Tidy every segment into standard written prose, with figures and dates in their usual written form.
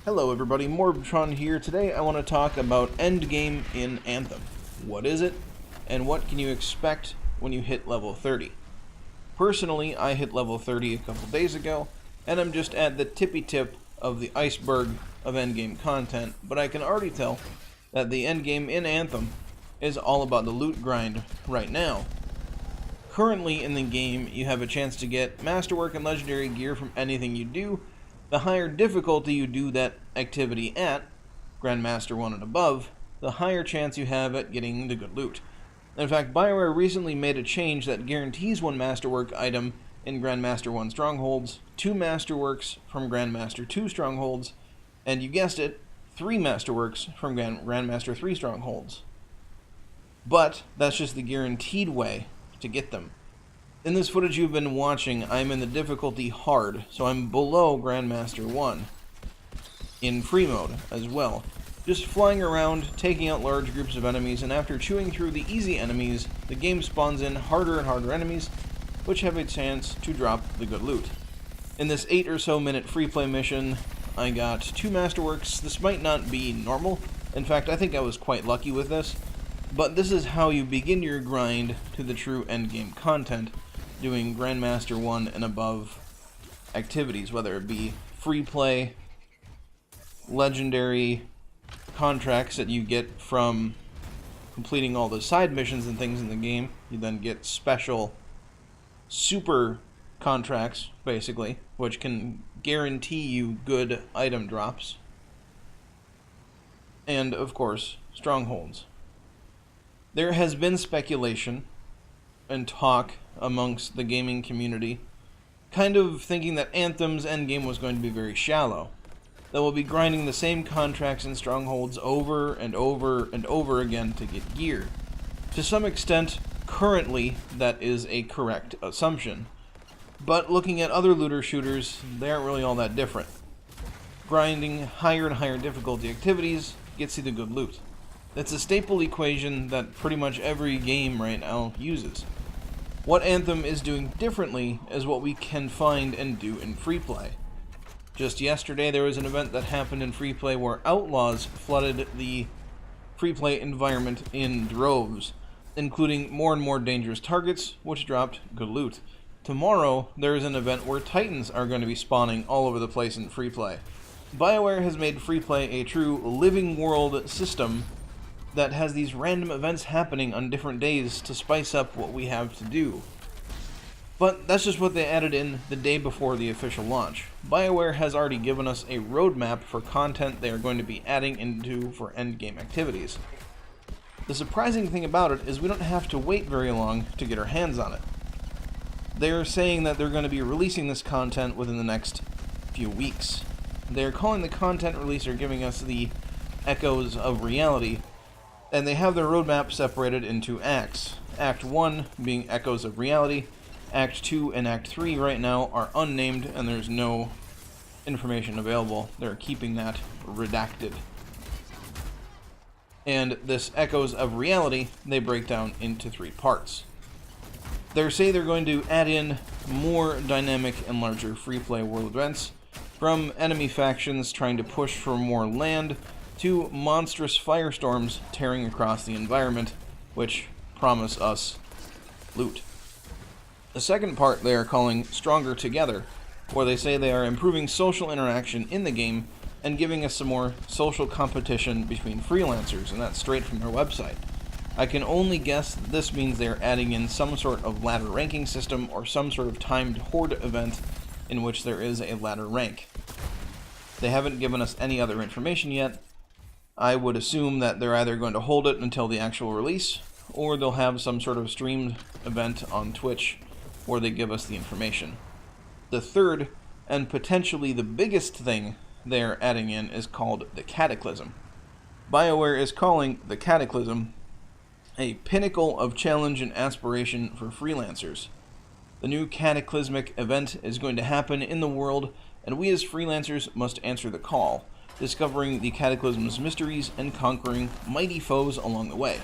Hello everybody, MorbTron here. Today I want to talk about endgame in Anthem. What is it, and what can you expect when you hit level 30? Personally, I hit level 30 a couple days ago, and I'm just at the tippy tip of the iceberg of endgame content, but I can already tell that the endgame in Anthem is all about the loot grind right now. Currently in the game, you have a chance to get masterwork and legendary gear from anything you do. The higher difficulty you do that activity at, Grandmaster 1 and above, the higher chance you have at getting the good loot. In fact, Bioware recently made a change that guarantees one masterwork item in Grandmaster 1 strongholds, 2 masterworks from Grandmaster 2 strongholds, and you guessed it, 3 masterworks from Grandmaster 3 strongholds. But that's just the guaranteed way to get them. In this footage you've been watching, I'm in the difficulty hard, so I'm below Grandmaster 1. In free mode as well. Just flying around, taking out large groups of enemies, and after chewing through the easy enemies, the game spawns in harder and harder enemies, which have a chance to drop the good loot. In this 8 or so minute free play mission, I got 2 masterworks. This might not be normal. In fact, I think I was quite lucky with this. But this is how you begin your grind to the true endgame content, doing Grandmaster 1 and above activities, whether it be free play, legendary contracts that you get from completing all the side missions and things in the game. You then get special super contracts, basically, which can guarantee you good item drops. And, of course, strongholds. There has been speculation and talk amongst the gaming community, kind of thinking that Anthem's endgame was going to be very shallow. That we'll be grinding the same contracts and strongholds over and over and over again to get gear. To some extent, currently, that is a correct assumption. But looking at other looter shooters, they aren't really all that different. Grinding higher and higher difficulty activities gets you the good loot. It's a staple equation that pretty much every game right now uses. What Anthem is doing differently is what we can find and do in free play. Just yesterday there was an event that happened in free play where outlaws flooded the free play environment in droves, including more and more dangerous targets, which dropped good loot. Tomorrow there is an event where titans are going to be spawning all over the place in free play. Bioware has made free play a true living world system that has these random events happening on different days to spice up what we have to do. But that's just what they added in the day before the official launch. Bioware has already given us a roadmap for content they are going to be adding into for endgame activities. The surprising thing about it is we don't have to wait very long to get our hands on it. They're saying that they're going to be releasing this content within the next few weeks. They're calling the content release or giving us the echoes of reality, and they have their roadmap separated into acts. Act 1 being Echoes of Reality. Act 2 and Act 3 right now are unnamed, and there's no information available. They're keeping that redacted. And this Echoes of Reality, they break down into 3 parts. They say they're going to add in more dynamic and larger free play world events, from enemy factions trying to push for more land, to monstrous firestorms tearing across the environment, which promise us loot. The second part they are calling Stronger Together, where they say they are improving social interaction in the game and giving us some more social competition between freelancers, and that's straight from their website. I can only guess that this means they are adding in some sort of ladder ranking system or some sort of timed horde event in which there is a ladder rank. They haven't given us any other information yet. I would assume that they're either going to hold it until the actual release, or they'll have some sort of streamed event on Twitch where they give us the information. The third, and potentially the biggest thing they're adding in, is called the Cataclysm. Bioware is calling the Cataclysm a pinnacle of challenge and aspiration for freelancers. The new cataclysmic event is going to happen in the world, and we as freelancers must answer the call, discovering the Cataclysm's mysteries and conquering mighty foes along the way.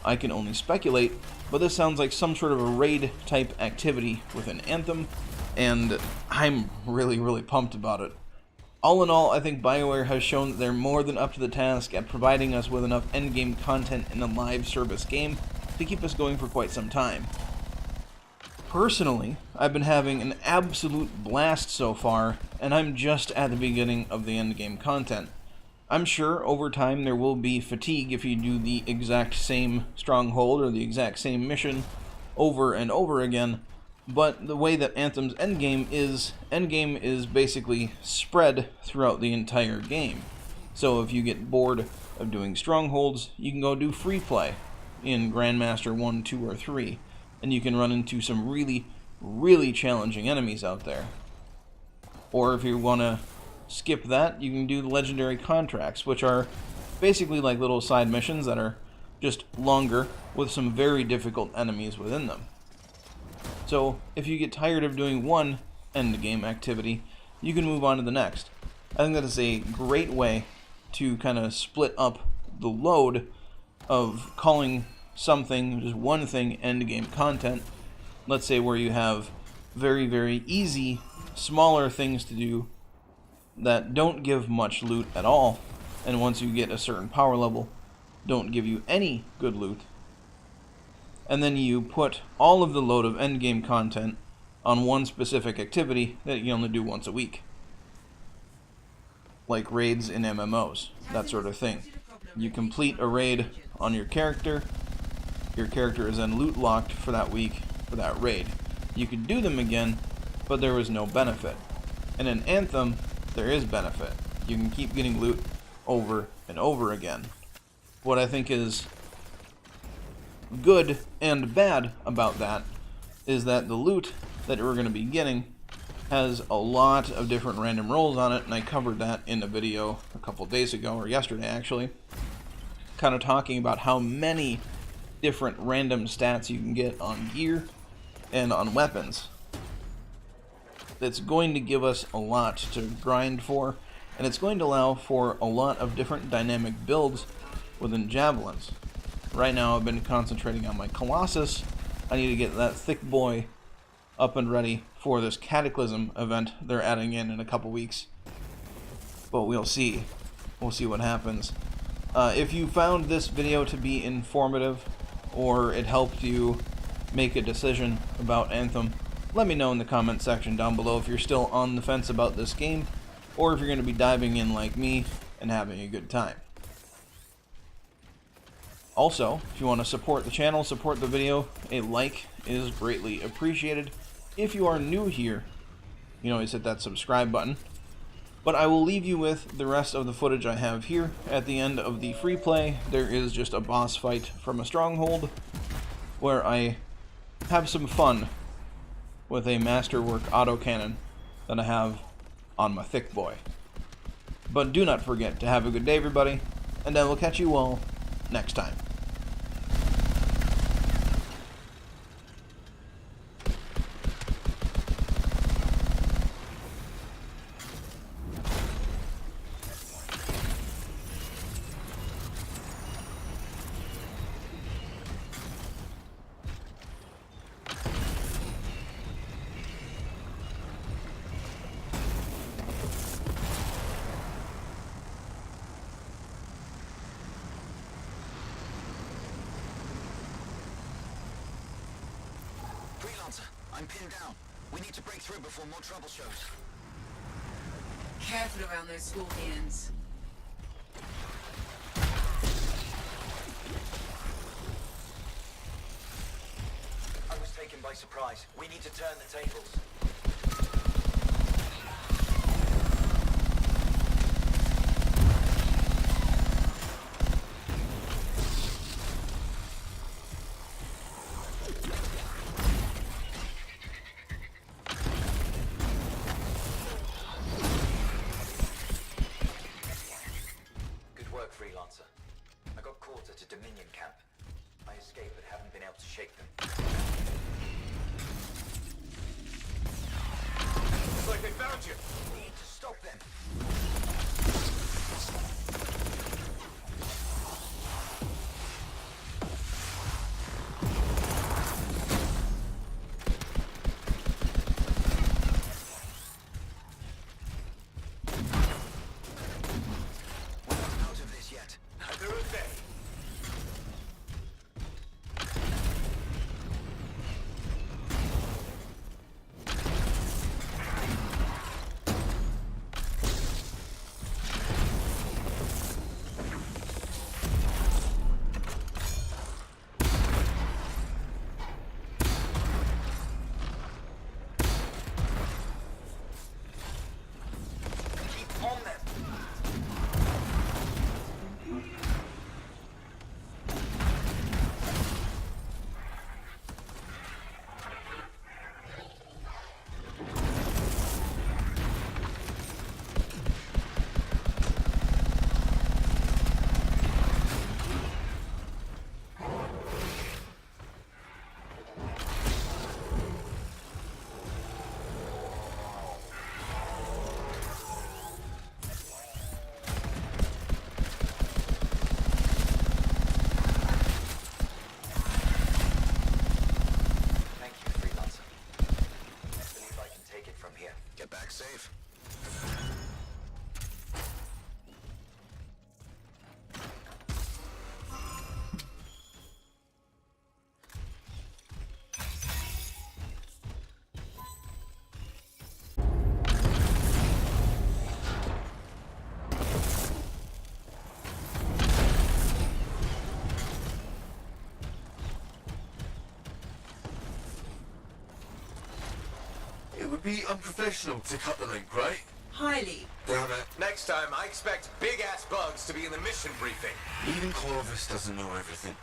I can only speculate, but this sounds like some sort of a raid-type activity within Anthem, and I'm really pumped about it. All in all, I think Bioware has shown that they're more than up to the task at providing us with enough endgame content in a live service game to keep us going for quite some time. Personally, I've been having an absolute blast so far, and I'm just at the beginning of the endgame content. I'm sure over time there will be fatigue if you do the exact same stronghold or the exact same mission over and over again, but the way that Anthem's endgame is basically spread throughout the entire game. So if you get bored of doing strongholds, you can go do free play in Grandmaster 1, 2, or 3, and you can run into some really, really challenging enemies out there. Or if you want to skip that, you can do the legendary contracts, which are basically like little side missions that are just longer with some very difficult enemies within them. So if you get tired of doing one endgame activity, you can move on to the next. I think that is a great way to kind of split up the load of calling something, just one thing, endgame content. Let's say where you have very, very easy, smaller things to do that don't give much loot at all, and once you get a certain power level, don't give you any good loot. And then you put all of the load of endgame content on one specific activity that you only do once a week. Like raids in MMOs, that sort of thing. You complete a raid on your character is then loot locked for that week for that raid. You could do them again, but there was no benefit. And in Anthem, there is benefit. You can keep getting loot over and over again. What I think is good and bad about that is that the loot that we're going to be getting has a lot of different random rolls on it, and I covered that in a video a couple days ago, or yesterday actually, kind of talking about how many different random stats you can get on gear and on weapons. That's going to give us a lot to grind for, and it's going to allow for a lot of different dynamic builds within javelins. Right now I've been concentrating on my Colossus. I need to get that thick boy up and ready for this Cataclysm event they're adding in a couple weeks. But we'll see. We'll see what happens. If you found this video to be informative, or it helped you make a decision about Anthem, let me know in the comment section down below if you're still on the fence about this game, or if you're going to be diving in like me and having a good time. Also, if you want to support the channel, support the video, a like is greatly appreciated. If you are new here, you can always hit that subscribe button. But I will leave you with the rest of the footage I have here. At the end of the free play, there is just a boss fight from a stronghold, where I have some fun with a masterwork autocannon that I have on my thick boy. But do not forget to have a good day, everybody, and I will catch you all next time. I'm pinned down. We need to break through before more trouble shows. Careful around those scorpions. I was taken by surprise. We need to turn the tables. Freelancer. I got caught at a Dominion camp. I escaped but haven't been able to shake them. Looks like they found you. We need to stop them. would be unprofessional to cut the link, right? Highly. Damn it. Next time, I expect big-ass bugs to be in the mission briefing. Even Clovis doesn't know everything.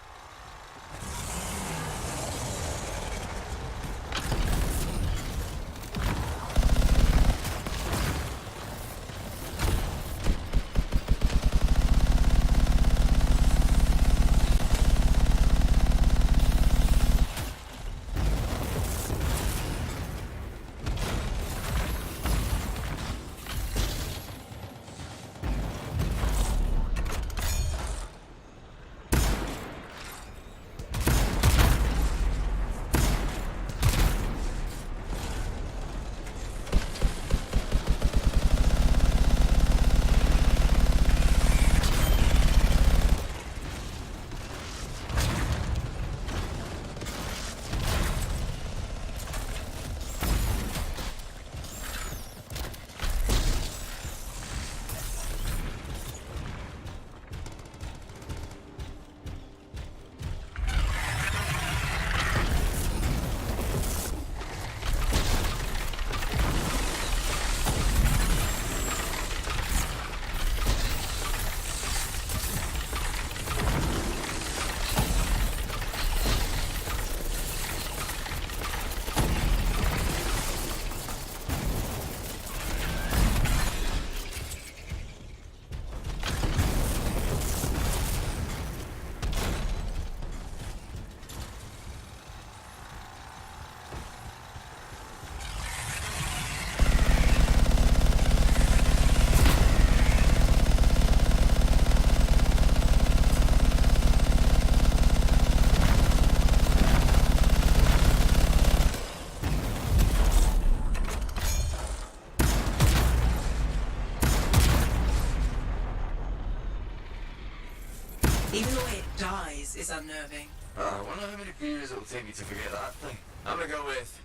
Even the way it dies is unnerving. I wonder how many beers it'll take me to forget that thing. I'm gonna go with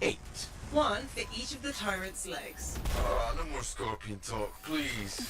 8. One for each of the tyrant's legs. Oh, no more scorpion talk, please.